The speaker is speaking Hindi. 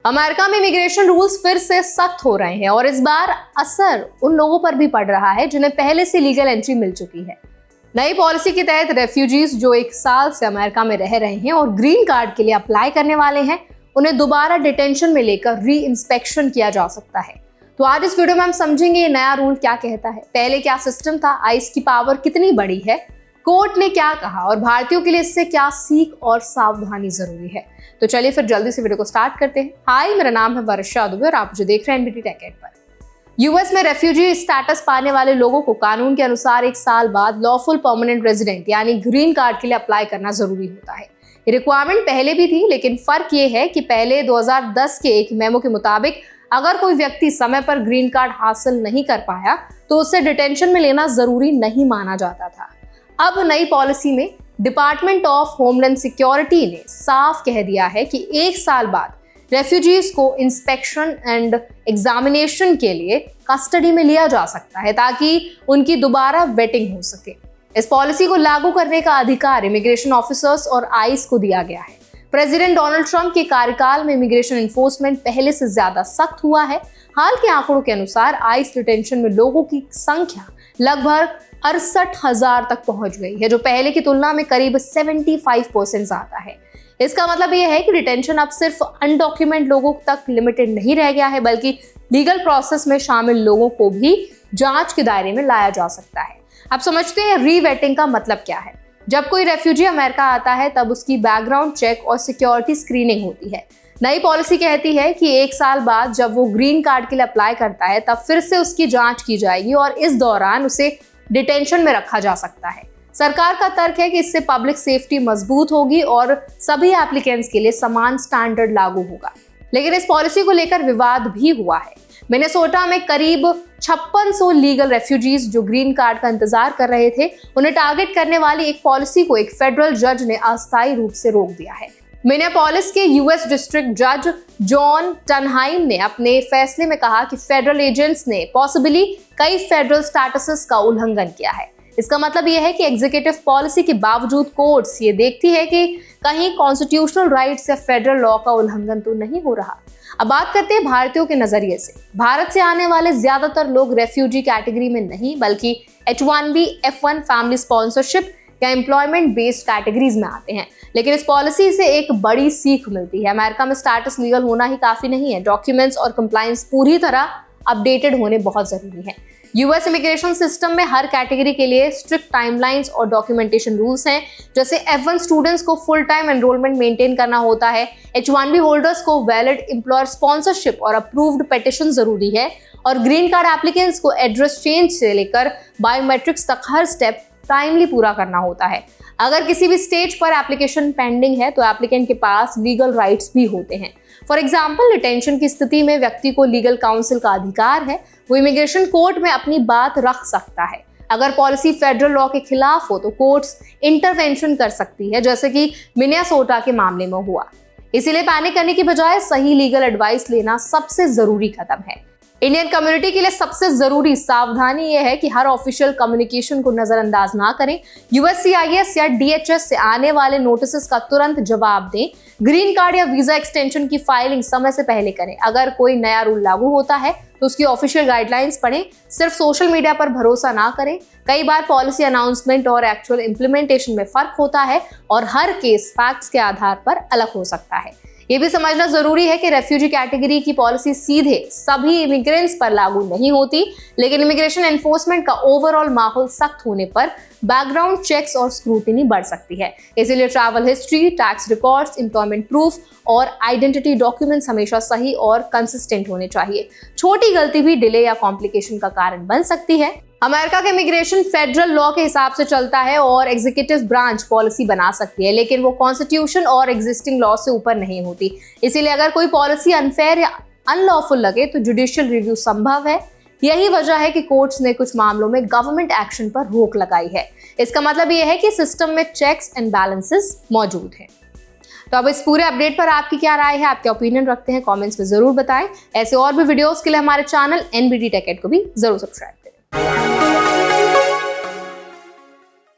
अमेरिका में इमिग्रेशन रूल्स फिर से सख्त हो रहे हैं और इस बार असर उन लोगों पर भी पड़ रहा है जिन्हें पहले से लीगल एंट्री मिल चुकी है। नई पॉलिसी के तहत रेफ्यूजीज जो 1 साल से अमेरिका में रह रहे हैं और ग्रीन कार्ड के लिए अप्लाई करने वाले हैं, उन्हें दोबारा डिटेंशन में लेकर री इंस्पेक्शन किया जा सकता है। तो आज इस वीडियो में हम समझेंगे ये नया रूल क्या कहता है, पहले क्या सिस्टम था, आइस की पावर कितनी बड़ी है, कोर्ट ने क्या कहा और भारतीयों के लिए इससे क्या सीख और सावधानी जरूरी है। तो चलिए फिर जल्दी से वीडियो को स्टार्ट करते हैं। हाय, मेरा नाम है वर्षा दुबे और आप जो देख रहे हैं एनबीटी टेक एड पर। यूएस में रेफ्यूजी स्टेटस पाने वाले लोगों को कानून के अनुसार 1 साल बाद लॉफुल परमानेंट रेजिडेंट यानी ग्रीन कार्ड के लिए अप्लाई करना जरूरी होता है। ये रिक्वायरमेंट पहले भी थी, लेकिन फर्क ये है कि पहले 2010 के एक मेमो के मुताबिक अगर कोई व्यक्ति समय पर ग्रीन कार्ड हासिल नहीं कर पाया तो उसे डिटेंशन में लेना जरूरी नहीं माना जाता था। अब नई पॉलिसी में डिपार्टमेंट ऑफ होमलैंड सिक्योरिटी ने साफ कह दिया है कि 1 साल बाद रेफ्यूजीज को इंस्पेक्शन एंड एग्जामिनेशन के लिए कस्टडी में लिया जा सकता है ताकि उनकी दोबारा वेटिंग हो सके। इस पॉलिसी को लागू करने का अधिकार इमिग्रेशन ऑफिसर्स और आइस को दिया गया है। प्रेसिडेंट डोनाल्ड ट्रंप के कार्यकाल में इमिग्रेशन एनफोर्समेंट पहले से ज्यादा सख्त हुआ है। हाल के आंकड़ों के अनुसार आइस डिटेंशन में लोगों की संख्या लगभग 68,000 तक पहुंच गई है, जो पहले की तुलना में करीब 75% ज्यादा है। इसका मतलब यह है कि डिटेंशन अब सिर्फ अनडॉक्यूमेंट लोगों तक लिमिटेड नहीं रह गया है, बल्कि लीगल प्रोसेस में शामिल लोगों को भी जांच के दायरे में लाया जा सकता है। अब समझते हैं रीवेटिंग का मतलब क्या है। जब कोई रेफ्यूजी अमेरिका आता है तब उसकी बैकग्राउंड चेक और सिक्योरिटी स्क्रीनिंग होती है। नई पॉलिसी कहती है कि 1 साल बाद जब वो ग्रीन कार्ड के लिए अप्लाई करता है तब फिर से उसकी जांच की जाएगी और इस दौरान उसे डिटेंशन में रखा जा सकता है। सरकार का तर्क है कि इससे पब्लिक सेफ्टी मजबूत होगी और सभी एप्लीकेंट्स के लिए समान स्टैंडर्ड लागू होगा। लेकिन इस पॉलिसी को लेकर विवाद भी हुआ है। मिनेसोटा में करीब 5600 लीगल रेफ्यूजीज जो ग्रीन कार्ड का इंतजार कर रहे थे, उन्हें टारगेट करने वाली एक पॉलिसी को एक फेडरल जज ने अस्थायी रूप से रोक दिया है। मिनेपोलिस के यूएस डिस्ट्रिक्ट जज जॉन टनहाइम ने अपने फैसले में कहा कि फेडरल एजेंट्स ने पॉसिबली कई फेडरल स्टेटसेस का उल्लंघन किया है। इसका मतलब यह है कि एग्जीक्यूटिव पॉलिसी के बावजूद कोर्ट्स ये देखती है कि कहीं कॉन्स्टिट्यूशनल राइट्स या फेडरल लॉ का उल्लंघन तो नहीं हो रहा। अब बात करते हैं भारतीयों के नजरिए से। भारत से आने वाले ज्यादातर लोग रेफ्यूजी कैटेगरी में नहीं बल्कि H1B, F1 फैमिली स्पॉन्सरशिप या एम्प्लॉयमेंट बेस्ड कैटेगरीज में आते हैं। लेकिन इस पॉलिसी से एक बड़ी सीख मिलती है। अमेरिका में स्टेटस लीगल होना ही काफी नहीं है, डॉक्यूमेंट्स और कंप्लायंस पूरी तरह अपडेटेड होने बहुत जरूरी है। यूएस इमिग्रेशन सिस्टम में हर कैटेगरी के लिए स्ट्रिक्ट टाइमलाइंस और डॉक्यूमेंटेशन रूल्स हैं। जैसे F1 स्टूडेंट्स को फुल टाइम एनरोलमेंट मेंटेन करना होता है, H1B होल्डर्स को वैलिड एम्प्लॉयर स्पॉन्सरशिप और अप्रूव्ड पेटिशन जरूरी है और ग्रीन कार्ड एप्लीकेंट्स को एड्रेस चेंज से लेकर बायोमेट्रिक्स तक हर स्टेप टाइमली पूरा करना होता है। अगर किसी भी स्टेज पर एप्लीकेशन पेंडिंग है तो एप्लीकेंट के पास लीगल राइट्स भी होते हैं। फॉर एग्जाम्पल, डिटेंशन की स्थिति में व्यक्ति को लीगल काउंसिल का अधिकार है, वो इमिग्रेशन कोर्ट में अपनी बात रख सकता है। अगर पॉलिसी फेडरल लॉ के खिलाफ हो तो कोर्ट्स इंटरवेंशन कर सकती है, जैसे कि मिनेसोटा के मामले में हुआ। इसीलिए पैनिक करने की बजाय सही लीगल एडवाइस लेना सबसे जरूरी कदम है। इंडियन कम्युनिटी के लिए सबसे जरूरी सावधानी यह है कि हर ऑफिशियल कम्युनिकेशन को नजरअंदाज ना करें। USCIS या DHS से आने वाले नोटिस का तुरंत जवाब दें। ग्रीन कार्ड या वीजा एक्सटेंशन की फाइलिंग समय से पहले करें। अगर कोई नया रूल लागू होता है तो उसकी ऑफिशियल गाइडलाइंस पढ़ें। सिर्फ सोशल मीडिया पर भरोसा ना करें। कई बार पॉलिसी अनाउंसमेंट और एक्चुअल इम्प्लीमेंटेशन में फर्क होता है और हर केस फैक्ट्स के आधार पर अलग हो सकता है। ये भी समझना जरूरी है कि रेफ्यूजी कैटेगरी की पॉलिसी सीधे सभी इमिग्रेंट्स पर लागू नहीं होती, लेकिन इमिग्रेशन एनफोर्समेंट का ओवरऑल माहौल सख्त होने पर बैकग्राउंड चेक्स और स्क्रूटिनी बढ़ सकती है। इसीलिए travel history, tax records, employment proof और आइडेंटिटी डॉक्यूमेंट्स हमेशा सही और कंसिस्टेंट होने चाहिए। छोटी गलती भी डिले या कॉम्प्लिकेशन का कारण बन सकती है। अमेरिका का इमिग्रेशन फेडरल लॉ के हिसाब से चलता है और एग्जीक्यूटिव ब्रांच पॉलिसी बना सकती है, लेकिन वो कॉन्स्टिट्यूशन और एग्जिस्टिंग लॉ से ऊपर नहीं होती। इसीलिए अगर कोई पॉलिसी अनफेयर या अनलॉफुल लगे तो जुडिशियल रिव्यू संभव है। यही वजह है कि कोर्ट्स ने कुछ मामलों में गवर्नमेंट एक्शन पर रोक लगाई है। इसका मतलब यह है कि सिस्टम में चेक्स एंड बैलेंसेस मौजूद हैं। तो अब इस पूरे अपडेट पर आपकी क्या राय है, आप क्या ओपिनियन रखते हैं, कमेंट्स में जरूर बताएं। ऐसे और भी वीडियोस के लिए हमारे चैनल एनबीटी टेक एड को भी जरूर सब्सक्राइब करें।